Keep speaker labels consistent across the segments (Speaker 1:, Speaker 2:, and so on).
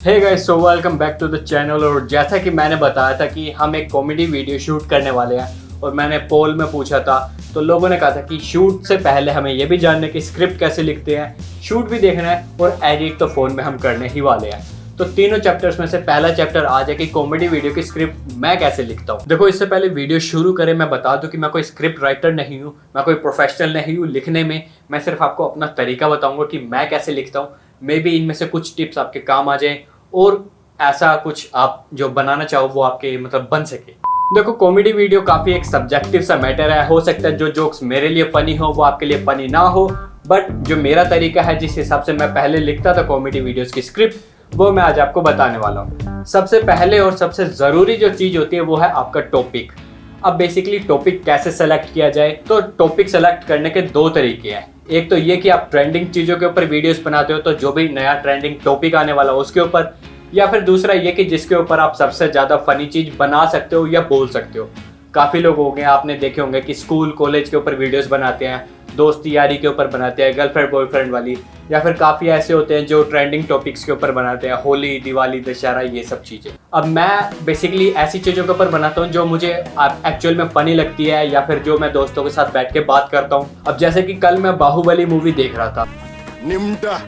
Speaker 1: Hey guys, so welcome back to the channel. और जैसा कि मैंने बताया था कि हम एक कॉमेडी वीडियो शूट करने वाले हैं और मैंने पोल में पूछा था तो लोगों ने कहा था कि शूट से पहले हमें ये भी जानना है कि स्क्रिप्ट कैसे लिखते हैं, शूट भी देखना है और एडिट तो फ़ोन में हम करने ही वाले हैं। तो तीनों चैप्टर्स में से पहला चैप्टर आज है कि कॉमेडी वीडियो की स्क्रिप्ट मैं कैसे लिखता हूँ। देखो, इससे पहले वीडियो शुरू करें मैं बता दूं कि मैं कोई स्क्रिप्ट राइटर नहीं हूँ, मैं कोई प्रोफेशनल नहीं हूँ लिखने में। मैं सिर्फ आपको अपना तरीका बताऊंगा कि मैं कैसे लिखता हूँ। मे बी इनमें से कुछ टिप्स आपके काम आ जाएं और ऐसा कुछ आप जो बनाना चाहो वो आपके मतलब बन सके। देखो, कॉमेडी वीडियो काफ़ी एक सब्जेक्टिव सा मैटर है। हो सकता है जो जोक्स मेरे लिए फनी हो वो आपके लिए फनी ना हो, बट जो मेरा तरीका है जिस हिसाब से मैं पहले लिखता था कॉमेडी वीडियोस की स्क्रिप्ट, वो मैं आज आपको बताने वाला हूँ। सबसे पहले और सबसे ज़रूरी जो चीज़ होती है वो है आपका टॉपिक। अब बेसिकली टॉपिक कैसे सेलेक्ट किया जाए, तो टॉपिक सेलेक्ट करने के दो तरीके हैं। एक तो ये कि आप ट्रेंडिंग चीज़ों के ऊपर वीडियोस बनाते हो तो जो भी नया ट्रेंडिंग टॉपिक आने वाला हो उसके ऊपर, या फिर दूसरा ये कि जिसके ऊपर आप सबसे ज़्यादा फनी चीज़ बना सकते हो या बोल सकते हो। काफ़ी लोग हो गए, आपने देखे होंगे कि स्कूल कॉलेज के ऊपर वीडियोस बनाते हैं, दोस्ती यारी के ऊपर बनाते हैं, गर्लफ्रेंड बॉयफ्रेंड वाली, या फिर काफ़ी ऐसे होते हैं जो ट्रेंडिंग टॉपिक्स के ऊपर बनाते हैं, होली, दिवाली, दशहरा, ये सब चीज़ें। अब मैं बेसिकली ऐसी चीज़ों के ऊपर बनाता हूँ जो मुझे एक्चुअल में फ़नी लगती है या फिर जो मैं दोस्तों के साथ बैठ के बात करता हूँ। अब जैसे कि कल मैं बाहुबली मूवी देख रहा था, निम्टा,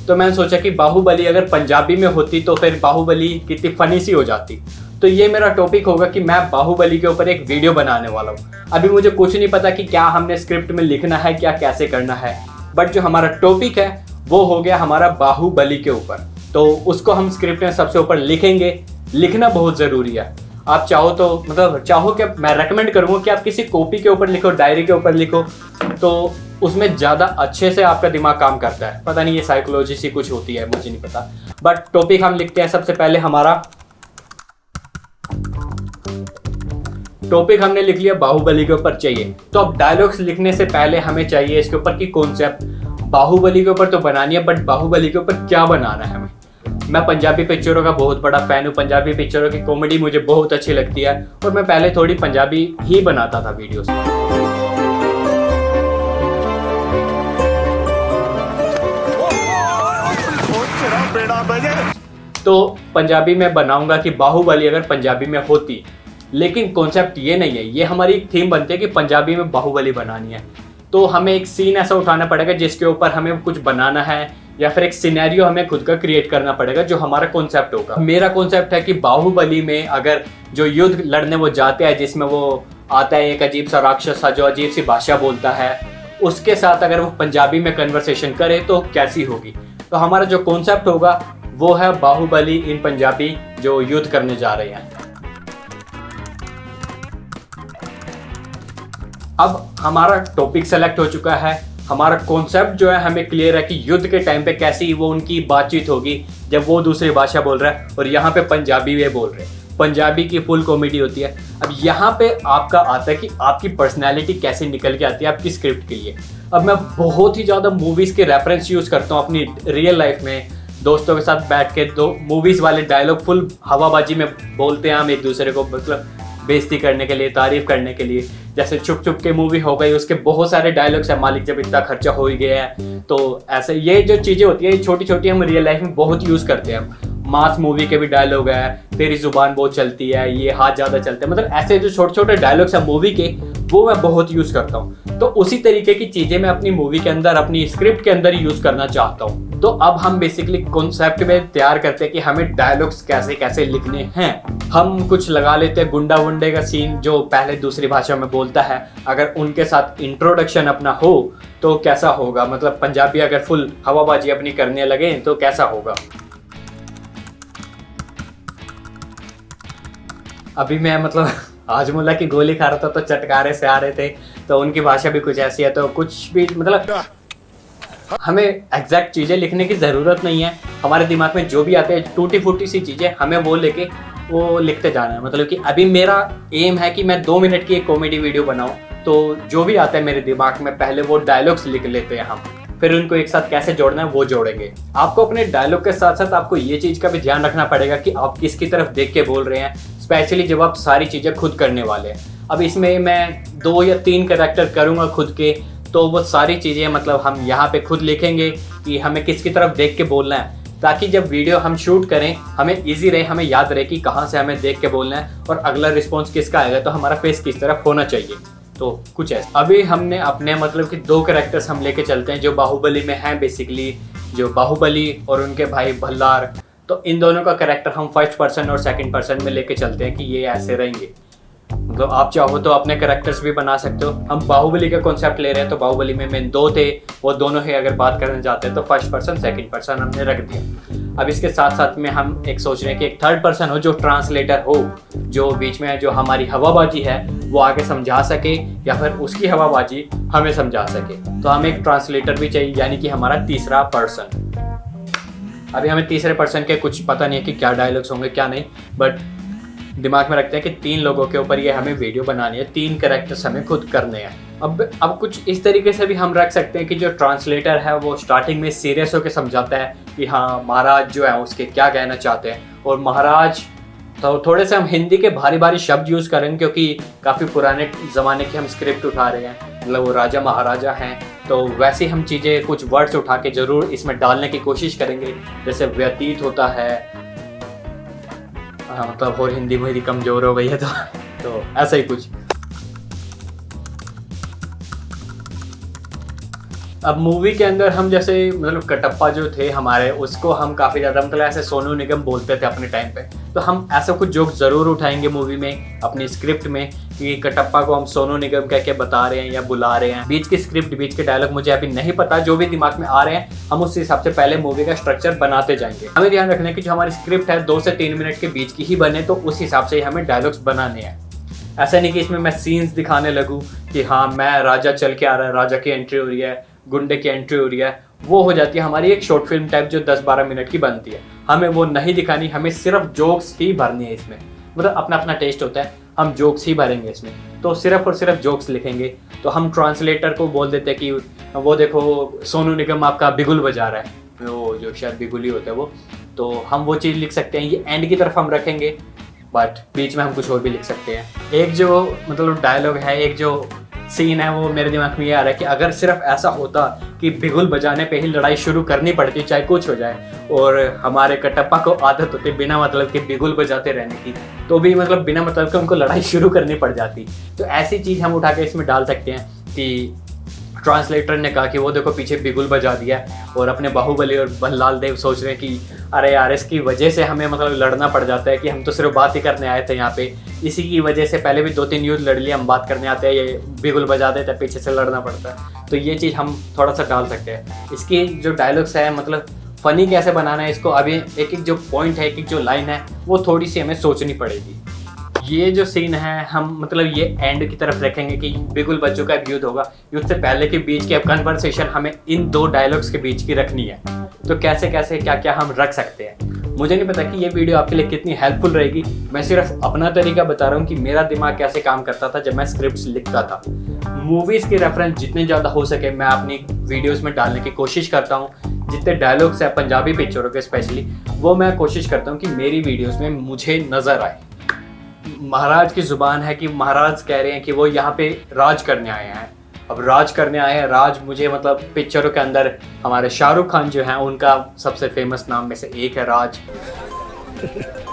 Speaker 1: तो मैंने सोचा कि बाहुबली अगर पंजाबी में होती तो फिर बाहुबली कितनी फनी सी हो जाती। तो ये मेरा टॉपिक होगा कि मैं बाहुबली के ऊपर एक वीडियो बनाने वाला हूँ। अभी मुझे कुछ नहीं पता कि क्या हमने स्क्रिप्ट में लिखना है, क्या कैसे करना है, बट जो हमारा टॉपिक है वो हो गया हमारा बाहुबली के ऊपर। तो उसको हम स्क्रिप्ट में सबसे ऊपर लिखेंगे। लिखना बहुत ज़रूरी है। आप चाहो तो मतलब चाहो कि मैं रेकमेंड करूँगा कि आप किसी कॉपी के ऊपर लिखो, डायरी के ऊपर लिखो, तो उसमें ज़्यादा अच्छे से आपका दिमाग काम करता है। पता नहीं, ये साइकोलॉजी सी कुछ होती है, मुझे नहीं पता। बट टॉपिक हम लिखते हैं। सबसे पहले हमारा टॉपिक हमने लिख लिया, बाहुबली के ऊपर चाहिए। तो अब डायलॉग्स लिखने से पहले हमें चाहिए इसके ऊपर की कॉन्सेप्ट। बाहुबली के ऊपर तो बनानी है, बट बाहुबली के ऊपर क्या बनाना है हमें। मैं पंजाबी पिक्चरों का बहुत बड़ा फ़ैन हूँ। पंजाबी पिक्चरों की कॉमेडी मुझे बहुत अच्छी लगती है और मैं पहले थोड़ी पंजाबी ही बनाता था वीडियोस। तो पंजाबी में बनाऊंगा कि बाहुबली अगर पंजाबी में होती, लेकिन कॉन्सेप्ट ये नहीं है। ये हमारी थीम बनती है कि पंजाबी में बाहुबली बनानी है। तो हमें एक सीन ऐसा उठाना पड़ेगा जिसके ऊपर हमें कुछ बनाना है, या फिर एक सिनेरियो हमें खुद का क्रिएट करना पड़ेगा जो हमारा कॉन्सेप्ट होगा। मेरा कॉन्सेप्ट है कि बाहुबली में अगर जो युद्ध लड़ने वो जाते हैं, जिसमें वो आता है एक अजीब सा राक्षस सा जो अजीब सी भाषा बोलता है, उसके साथ अगर वो पंजाबी में कन्वर्सेशन करे तो कैसी होगी। तो हमारा जो कॉन्सेप्ट होगा वो है बाहुबली इन पंजाबी जो युद्ध करने जा रहे हैं। अब हमारा टॉपिक सेलेक्ट हो चुका है, हमारा कॉन्सेप्ट जो है हमें क्लियर है कि युद्ध के टाइम पे कैसी वो उनकी बातचीत होगी जब वो दूसरी भाषा बोल रहा है और यहाँ पे पंजाबी वे बोल रहे हैं। पंजाबी की फुल कॉमेडी होती है। अब यहाँ पे आपका आता है कि आपकी पर्सनैलिटी कैसे निकल के आती है आपकी स्क्रिप्ट के लिए। अब मैं बहुत ही ज़्यादा मूवीज़ के रेफरेंस यूज़ करता हूँ अपनी रियल लाइफ में। दोस्तों के साथ बैठ के दो मूवीज़ वाले डायलॉग फुल हवाबाजी में बोलते हैं हम एक दूसरे को, मतलब बेइज्जती करने के लिए, तारीफ करने के लिए। जैसे चुप चुप के मूवी हो गई, उसके बहुत सारे डायलॉग्स हैं, मालिक जब इतना खर्चा हो ही गया है। तो ऐसे ये जो चीज़ें होती है छोटी छोटी हम रियल लाइफ में बहुत यूज़ करते हैं। मास मूवी के भी डायलॉग है, तेरी जुबान बहुत चलती है, ये हाथ ज़्यादा चलते हैं, मतलब ऐसे जो छोटे छोटे डायलॉग्स हैं मूवी के, वो मैं बहुत यूज़ करता हूँ। तो उसी तरीके की चीज़ें मैं अपनी मूवी के अंदर, अपनी स्क्रिप्ट के अंदर ही यूज़ करना चाहता हूँ। तो अब हम बेसिकली कॉन्सेप्ट में तैयार करते हैं कि हमें डायलॉग्स कैसे कैसे लिखने हैं। हम कुछ लगा लेते हैं गुंडा वुंडे का सीन जो पहले दूसरी भाषा में बोलता है, अगर उनके साथ इंट्रोडक्शन अपना हो तो कैसा होगा। मतलब पंजाबी अगर फुल हवाबाजी अपनी करने लगे तो कैसा होगा। अभी मैं मतलब हाजमुल्ला की गोली खा रहा था तो चटकारे से आ रहे थे, तो उनकी भाषा भी कुछ ऐसी है। तो कुछ भी मतलब हमें एग्जैक्ट चीज़ें लिखने की ज़रूरत नहीं है। हमारे दिमाग में जो भी आते हैं टूटी फूटी सी चीज़ें, हमें वो लेके वो लिखते जाना है। मतलब कि अभी मेरा एम है कि मैं 2 मिनट की एक कॉमेडी वीडियो बनाऊं, तो जो भी आता है मेरे दिमाग में पहले वो डायलॉग्स लिख लेते हैं हम, फिर उनको एक साथ कैसे जोड़ना है वो जोड़ेंगे। आपको अपने डायलॉग के साथ साथ आपको ये चीज़ का भी ध्यान रखना पड़ेगा कि आप किसकी तरफ देख के बोल रहे हैं, स्पेशली जब आप सारी चीज़ें खुद करने वाले हैं। अब इसमें मैं 2 या 3 कैरेक्टर करूँगा खुद के, तो वो सारी चीज़ें मतलब हम यहाँ पे खुद लिखेंगे कि हमें किसकी तरफ देख के बोलना है। ताकि जब वीडियो हम शूट करें हमें इजी रहे, हमें याद रहे कि कहाँ से हमें देख के बोलना है और अगला रिस्पॉन्स किसका आएगा, तो हमारा फेस किस तरफ होना चाहिए। तो कुछ ऐसा। अभी हमने अपने मतलब कि 2 कैरेक्टर्स हम लेके चलते हैं जो बाहुबली में हैं बेसिकली, जो बाहुबली और उनके भाई भल्लार। तो इन दोनों का कैरेक्टर हम फर्स्ट पर्सन और सेकंड पर्सन में लेके चलते हैं कि ये ऐसे रहेंगे। मतलब आप चाहो तो अपने कैरेक्टर्स भी बना सकते हो। हम बाहुबली का कॉन्सेप्ट ले रहे हैं तो बाहुबली में मेन 2 थे, वो दोनों ही अगर बात करने जाते हैं तो फर्स्ट पर्सन सेकंड पर्सन हमने रख दिया। अब इसके साथ साथ में हम एक सोच रहे हैं कि एक थर्ड पर्सन हो जो ट्रांसलेटर हो, जो बीच में जो हमारी हवाबाजी है वो आगे समझा सके या फिर उसकी हवाबाजी हमें समझा सके। तो हमें एक ट्रांसलेटर भी चाहिए, यानी कि हमारा तीसरा पर्सन। अभी हमें तीसरे पर्सन के कुछ पता नहीं है कि क्या डायलॉग्स होंगे क्या नहीं, बट दिमाग में रखते हैं कि 3 लोगों के ऊपर ये हमें वीडियो बनानी है, 3 कैरेक्टर्स हमें खुद करने हैं। अब कुछ इस तरीके से भी हम रख सकते हैं कि जो ट्रांसलेटर है वो स्टार्टिंग में सीरियस होकर समझाता है कि हाँ महाराज जो है उसके क्या कहना चाहते हैं, और महाराज तो थोड़े से हम हिंदी के भारी भारी शब्द यूज़ करेंगे क्योंकि काफ़ी पुराने ज़माने की हम स्क्रिप्ट उठा रहे हैं, मतलब वो राजा महाराजा हैं, तो वैसे हम चीज़ें कुछ वर्ड्स उठा के ज़रूर इसमें डालने की कोशिश करेंगे। जैसे व्यतीत होता है, मतलब और हिंदी मेरी कमज़ोर हो गई है तो ऐसा ही कुछ। अब मूवी के अंदर हम जैसे मतलब कटप्पा जो थे हमारे, उसको हम काफ़ी ज़्यादा मतलब ऐसे सोनू निगम बोलते थे अपने टाइम पे, तो हम ऐसा कुछ जोक ज़रूर उठाएंगे मूवी में अपनी स्क्रिप्ट में कि कटप्पा को हम सोनू निगम कह के बता रहे हैं या बुला रहे हैं। बीच की स्क्रिप्ट बीच के डायलॉग मुझे अभी नहीं पता, जो भी दिमाग में आ रहे हैं हम उस हिसाब से पहले मूवी का स्ट्रक्चर बनाते जाएंगे। हमें ध्यान रखना है कि जो हमारी स्क्रिप्ट है 2 से 3 मिनट के बीच की ही बने, तो उस हिसाब से हमें डायलॉग्स बनाने हैं। ऐसा नहीं कि इसमें मैं सीन्स दिखाने लगूँ कि हाँ मैं राजा चल के आ रहा है, राजा की एंट्री हो रही है, गुंडे की एंट्री हो रही है, वो हो जाती है हमारी एक शॉर्ट फिल्म टाइप जो 10-12 मिनट की बनती है। हमें वो नहीं दिखानी, हमें सिर्फ जोक्स ही भरनी है इसमें। मतलब अपना अपना टेस्ट होता है, हम जोक्स ही भरेंगे इसमें, तो सिर्फ और सिर्फ जोक्स लिखेंगे। तो हम ट्रांसलेटर को बोल देते हैं कि वो देखो सोनू निगम आपका बिगुल बजा रहा है, वो जो शायद बिगुल ही होता है वो, तो हम वो चीज़ लिख सकते हैं। ये एंड की तरफ हम रखेंगे, बट बीच में हम कुछ और भी लिख सकते हैं। एक जो मतलब डायलॉग है, एक जो सीन है, वो मेरे दिमाग में ये आ रहा है कि अगर सिर्फ ऐसा होता कि बिगुल बजाने पे ही लड़ाई शुरू करनी पड़ती चाहे कुछ हो जाए, और हमारे कटप्पा को आदत होती बिना मतलब के बिगुल बजाते रहने की, तो भी मतलब बिना मतलब के उनको लड़ाई शुरू करनी पड़ जाती। तो ऐसी चीज़ हम उठा के इसमें डाल सकते हैं कि ट्रांसलेटर ने कहा कि वो देखो पीछे बिगुल बजा दिया, और अपने बाहुबली और बल्लाल देव सोच रहे हैं कि अरे यार इसकी वजह से हमें मतलब लड़ना पड़ जाता है कि हम तो सिर्फ बात ही करने आए थे यहाँ पे, इसी की वजह से पहले भी 2-3 युद्ध लड़ लिए, हम बात करने आते हैं, ये बिगुल बजा देते हैं, पीछे से लड़ना पड़ता है। तो ये चीज़ हम थोड़ा सा डाल सकते हैं। इसकी जो डायलॉग्स है मतलब फ़नी कैसे बनाना है इसको, अभी एक एक जो पॉइंट है, एक एक जो लाइन है, वो थोड़ी सी हमें सोचनी पड़ेगी। ये जो सीन है हम मतलब ये एंड की तरफ रखेंगे कि बिगुल बच्चों का युद्ध होगा, युद्ध से पहले के बीच की अब कन्वर्सेशन हमें इन 2 डायलॉग्स के बीच की रखनी है। तो कैसे कैसे क्या क्या हम रख सकते हैं, मुझे नहीं पता कि ये वीडियो आपके लिए कितनी हेल्पफुल रहेगी। मैं सिर्फ अपना तरीका बता रहा हूँ कि मेरा दिमाग कैसे काम करता था जब मैं स्क्रिप्ट्स लिखता था। मूवीज़ के रेफरेंस जितने ज़्यादा हो सके मैं अपनी वीडियोज़ में डालने की कोशिश करता हूँ। जितने डायलॉग्स हैं पंजाबी पिक्चरों के स्पेशली, वो मैं कोशिश करता हूँ कि मेरी वीडियोज़ में मुझे नज़र आए। महाराज की ज़ुबान है कि महाराज कह रहे हैं कि वो यहाँ पे राज करने आए हैं। अब राज करने आए हैं, राज मुझे मतलब पिक्चरों के अंदर हमारे शाहरुख खान जो हैं उनका सबसे फेमस नाम में से एक है राज।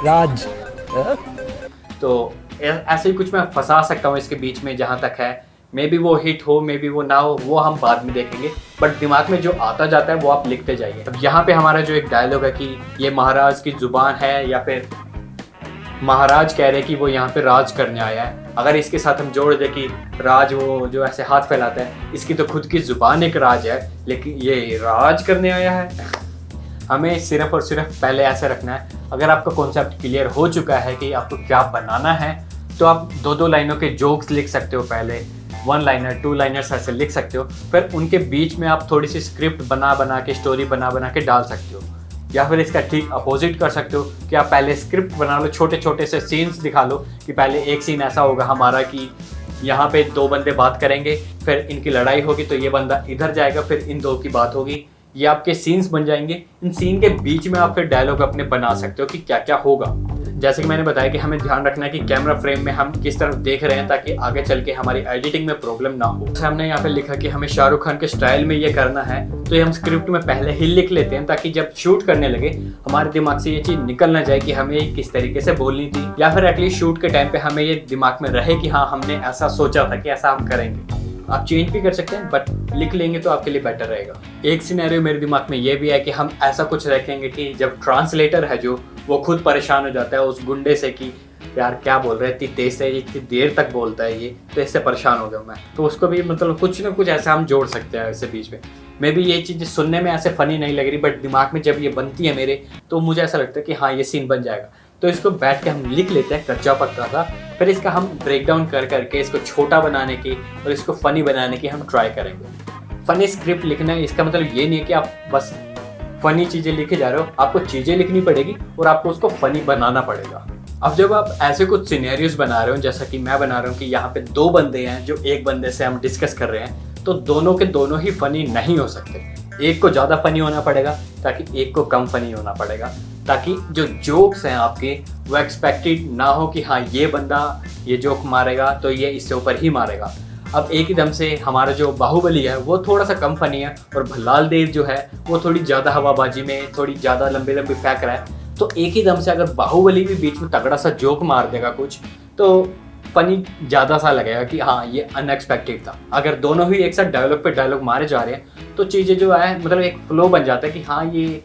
Speaker 2: राज
Speaker 1: तो ऐसे ही कुछ मैं फंसा सकता हूँ इसके बीच में जहाँ तक है। मे बी वो हिट हो, मे बी वो ना हो, वो हम बाद में देखेंगे, बट दिमाग में जो आता जाता है वो आप लिखते जाइए। अब यहाँ पे हमारा जो एक डायलॉग है कि ये महाराज की ज़ुबान है, या फिर महाराज कह रहे हैं कि वो यहाँ पे राज करने आया है। अगर इसके साथ हम जोड़ दें कि राज वो जो ऐसे हाथ फैलाता है, इसकी तो खुद की ज़ुबान एक राज है, लेकिन ये राज करने आया है। हमें सिर्फ और सिर्फ पहले ऐसे रखना है। अगर आपका कॉन्सेप्ट क्लियर हो चुका है कि आपको क्या बनाना है, तो आप 2-2 लाइनों के जोक्स लिख सकते हो, पहले 1 लाइनर 2 लाइनर्स ऐसे लिख सकते हो, फिर उनके बीच में आप थोड़ी सी स्क्रिप्ट बना के, स्टोरी बना के डाल सकते हो। या फिर इसका ठीक अपोजिट कर सकते हो कि आप पहले स्क्रिप्ट बना लो, छोटे छोटे से सीन्स दिखा लो कि पहले एक सीन ऐसा होगा हमारा कि यहाँ पे 2 बंदे बात करेंगे, फिर इनकी लड़ाई होगी तो ये बंदा इधर जाएगा, फिर इन 2 की बात होगी। ये आपके सीन्स बन जाएंगे। इन सीन के बीच में आप फिर डायलॉग अपने बना सकते हो कि क्या क्या होगा। जैसे कि मैंने बताया कि हमें ध्यान रखना है कि कैमरा फ्रेम में हम किस तरफ देख रहे हैं ताकि आगे चल के हमारी एडिटिंग में प्रॉब्लम ना हो। जैसे हमने यहाँ पे लिखा कि हमें शाहरुख खान के स्टाइल में ये करना है, तो ये हम स्क्रिप्ट में पहले ही लिख लेते हैं ताकि जब शूट करने लगे हमारे दिमाग से ये चीज़ निकल ना जाए कि हमें किस तरीके से बोलनी थी, या फिर एटलीस्ट शूट के टाइम पे हमें ये दिमाग में रहे कि हाँ हमने ऐसा सोचा था कि ऐसा हम करेंगे। आप चेंज भी कर सकते हैं बट लिख लेंगे तो आपके लिए बेटर रहेगा। एक सिनेरियो मेरे दिमाग में ये भी है कि हम ऐसा कुछ रखेंगे कि जब ट्रांसलेटर है जो वो खुद परेशान हो जाता है उस गुंडे से कि यार क्या बोल रहे हैं, इतनी तेज से इतनी देर तक बोलता है ये, तो इससे परेशान हो गया मैं। तो उसको भी मतलब कुछ ना कुछ ऐसा हम जोड़ सकते हैं ऐसे बीच में। मे भी ये चीज़ सुनने में ऐसे फनी नहीं लग रही बट दिमाग में जब ये बनती है मेरे, तो मुझे ऐसा लगता है कि हाँ ये सीन बन जाएगा। तो इसको बैठ के हम लिख लेते हैं कच्चा पक्का सा, फिर इसका हम ब्रेक डाउन कर करके इसको छोटा बनाने की और इसको फ़नी बनाने की हम ट्राई करेंगे। फ़नी स्क्रिप्ट लिखना है इसका मतलब ये नहीं है कि आप बस फ़नी चीज़ें लिखे जा रहे हो, आपको चीज़ें लिखनी पड़ेगी और आपको उसको फ़नी बनाना पड़ेगा। अब जब आप ऐसे कुछ सिनेरियोज बना रहे हो जैसा कि मैं बना रहा हूँ कि यहाँ पे 2 बंदे हैं जो एक बंदे से हम डिस्कस कर रहे हैं, तो दोनों के दोनों ही फ़नी नहीं हो सकते। एक को ज़्यादा फ़नी होना पड़ेगा ताकि एक को कम फ़नी होना पड़ेगा, ताकि जो जोक्स हैं आपके वो एक्सपेक्टेड ना हो कि हाँ ये बंदा ये जोक मारेगा तो ये इससे ऊपर ही मारेगा। अब एक ही दम से हमारा जो बाहुबली है वो थोड़ा सा कम फनी है और भल्लाल देव जो है वो थोड़ी ज़्यादा हवाबाजी में थोड़ी ज़्यादा लंबी लंबी फेंक रहा है, तो एक ही दम से अगर बाहुबली भी बीच में तगड़ा सा जोक मार देगा कुछ, तो फनी ज़्यादा सा लगेगा कि हाँ ये अनएक्सपेक्टेड था। अगर दोनों ही एक साथ डायलॉग पे डायलॉग मारे जा रहे हैं तो चीज़ें जो है मतलब एक फ्लो बन जाता है कि हाँ ये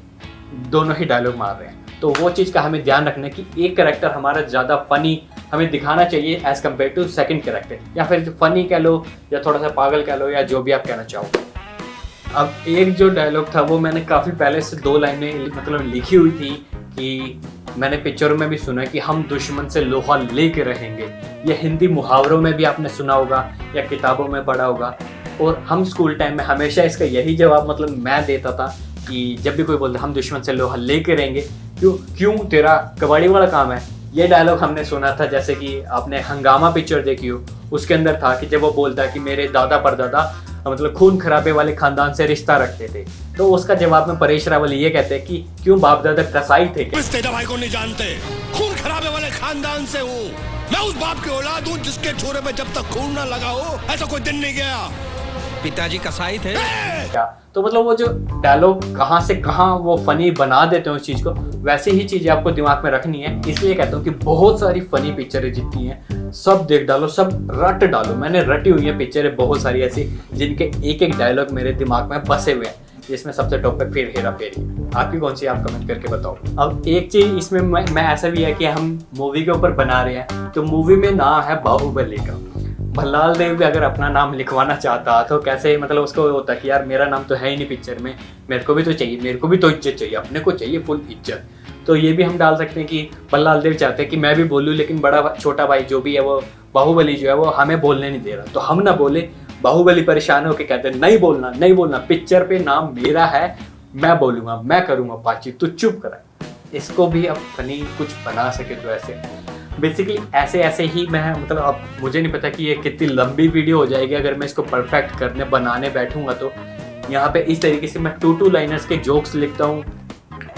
Speaker 1: दोनों ही डायलॉग मार रहे हैं। तो वो चीज़ का हमें ध्यान रखना है कि एक कैरेक्टर हमारा ज़्यादा फनी हमें दिखाना चाहिए as compare to second character, या फिर फनी कह लो या थोड़ा सा पागल कह लो या जो भी आप कहना चाहो। अब एक जो डायलॉग था वो मैंने काफ़ी पहले से 2 लाइनें मतलब लिखी हुई थी कि मैंने पिक्चरों में भी सुना कि हम दुश्मन से लोहा लेके रहेंगे। ये हिंदी मुहावरों में भी आपने सुना होगा या किताबों में पढ़ा होगा, और हम स्कूल टाइम में हमेशा इसका यही जवाब मतलब मैं देता था कि जब भी कोई बोलता हम दुश्मन से लोहा लेके रहेंगे, क्यों तेरा कबाड़ी वाला काम है। ये डायलॉग हमने सुना था, जैसे कि आपने हंगामा पिक्चर देखी हो, उसके अंदर था कि जब वो बोलता है कि मेरे दादा परदादा मतलब खून खराबे वाले खानदान से रिश्ता रखते थे, तो उसका जवाब में परेश रावल ये कहते हैं कि क्यों बाप दादा कसाई थे क्या?
Speaker 3: तेरा भाई को नहीं जानते, खून खराबे वाले खानदान से हूँ मैं, उस बाप की औलाद हूँ जिसके छोरे पे जब तक खून ना लगा हो ऐसा कोई दिन नहीं गया। पिताजी कसाई थे
Speaker 1: क्या? तो मतलब वो जो डायलॉग कहाँ से कहाँ वो फनी बना देते हैं उस चीज़ को, वैसे ही चीज़ें आपको दिमाग में रखनी है। इसलिए कहता हूँ कि बहुत सारी फनी पिक्चरें जितनी हैं सब देख डालो, सब रट डालो। मैंने रटी हुई है पिक्चरें बहुत सारी ऐसी जिनके एक एक डायलॉग मेरे दिमाग में बसे हुए हैं, जिसमें सबसे टॉप पे फिर हेरा फेरी। आपकी कौन सी आप कमेंट करके बताओ। अब एक चीज़ इसमें मैं ऐसा भी है कि हम मूवी के ऊपर बना रहे हैं, तो मूवी में नाम है बाहुबली का। भल्लाल देव भी अगर अपना नाम लिखवाना चाहता तो कैसे मतलब उसको होता कि यार मेरा नाम तो है ही नहीं पिक्चर में, मेरे को भी तो चाहिए, मेरे को भी तो इज्जत चाहिए, अपने को चाहिए फुल इज्जत। तो ये भी हम डाल सकते हैं कि भल्लाल देव चाहते हैं कि मैं भी बोलूँ लेकिन बड़ा छोटा भाई जो भी है वो बाहुबली जो है वो हमें बोलने नहीं दे रहा, तो हम ना बोले। बाहुबली परेशान होकर कहते हैं नहीं बोलना नहीं बोलना, पिक्चर पे नाम मेरा है, मैं बोलूँगा, मैं करूँगा बातचीत, तो चुप करा। इसको भी अब फनी कुछ बना सके तो ऐसे बेसिकली ऐसे ही मैं मतलब अब मुझे नहीं पता कि ये कितनी लंबी वीडियो हो जाएगी अगर मैं इसको परफेक्ट करने बनाने बैठूंगा। तो यहाँ पे इस तरीके से मैं 2 लाइनर्स के जोक्स लिखता हूँ,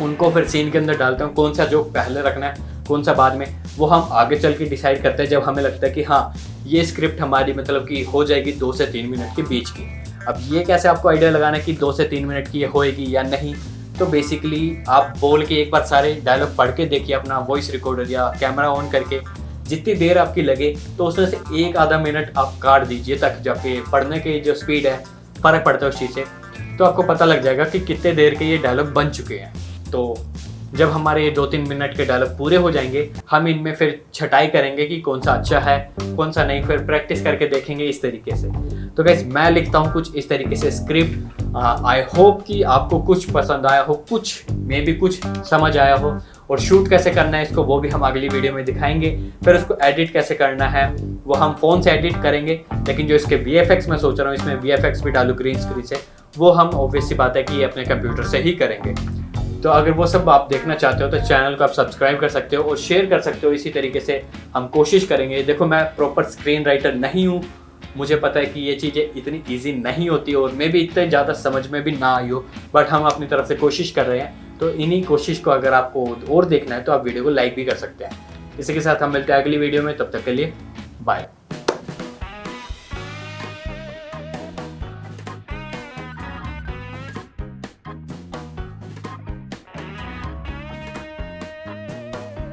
Speaker 1: उनको फिर सीन के अंदर डालता हूँ। कौन सा जोक पहले रखना है कौन सा बाद में, वो हम आगे चल के डिसाइड करते हैं जब हमें लगता है कि हाँ ये स्क्रिप्ट हमारी मतलब कि हो जाएगी 2 से 3 मिनट के बीच की। अब ये कैसे आपको आइडिया लगाना है कि 2 से 3 मिनट की ये होएगी या नहीं, तो बेसिकली आप बोल के एक बार सारे डायलॉग पढ़ के देखिए अपना वॉइस रिकॉर्डर या कैमरा ऑन करके, जितनी देर आपकी लगे तो उसमें से 1-आधा मिनट आप काट दीजिए ताकि जो आपके पढ़ने की जो स्पीड है फ़र्क पड़ता है उस चीज़ से, तो आपको पता लग जाएगा कि कितने देर के ये डायलॉग बन चुके हैं। तो जब हमारे ये 2-3 मिनट के डायलॉग पूरे हो जाएंगे हम इनमें फिर छटाई करेंगे कि कौन सा अच्छा है कौन सा नहीं, फिर प्रैक्टिस करके देखेंगे इस तरीके से। तो गाइस मैं लिखता हूँ कुछ इस तरीके से स्क्रिप्ट। आई होप कि आपको कुछ पसंद आया हो, कुछ मे भी कुछ समझ आया हो, और शूट कैसे करना है इसको वो भी हम अगली वीडियो में दिखाएंगे। फिर उसको एडिट कैसे करना है वो हम फ़ोन से एडिट करेंगे, लेकिन जो इसके VFX मैं सोच रहा हूँ इसमें VFX भी डालूँ ग्रीन स्क्रीन से, वो हम ऑब्वियसली बात है कि अपने कंप्यूटर से ही करेंगे। तो अगर वो सब आप देखना चाहते हो तो चैनल को आप सब्सक्राइब कर सकते हो और शेयर कर सकते हो। इसी तरीके से हम कोशिश करेंगे। देखो मैं प्रॉपर स्क्रीन राइटर नहीं हूँ, मुझे पता है कि ये चीज़ें इतनी इजी नहीं होती और मे भी इतने ज़्यादा समझ में भी ना आई हो, बट हम अपनी तरफ से कोशिश कर रहे हैं। तो इन्हीं कोशिश को अगर आपको और देखना है तो आप वीडियो को लाइक भी कर सकते हैं। इसी के साथ हम मिलते हैं अगली वीडियो में, तब तक के लिए बाय।